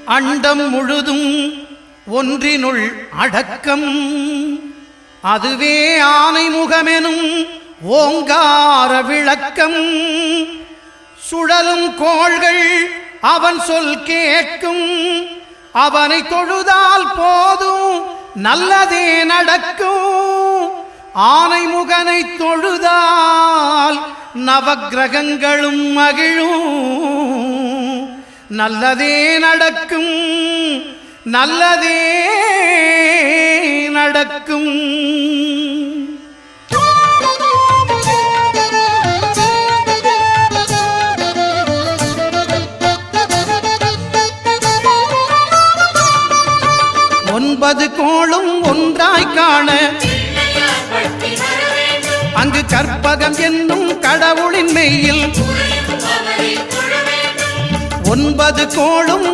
அண்டம் முழுதும் ஒன்றினுள் அடக்கம். அதுவே ஆனை முகமெனும் ஓங்கார விளக்கம். சுழலும் கோள்கள் அவன் சொல் கேட்கும். அவனை தொழுதால் போதும் நல்லதே நடக்கும். ஆனை முகனை தொழுதால் நவக்கிரகங்களும் மகிழும். நல்லதே நடக்கும், நல்லதே நடக்கும். ஒன்பது கோளும் ஒன்றாய் காண அங்கு கற்பகம் என்னும் கடவுளின் மெய்யில் 9 கோளும்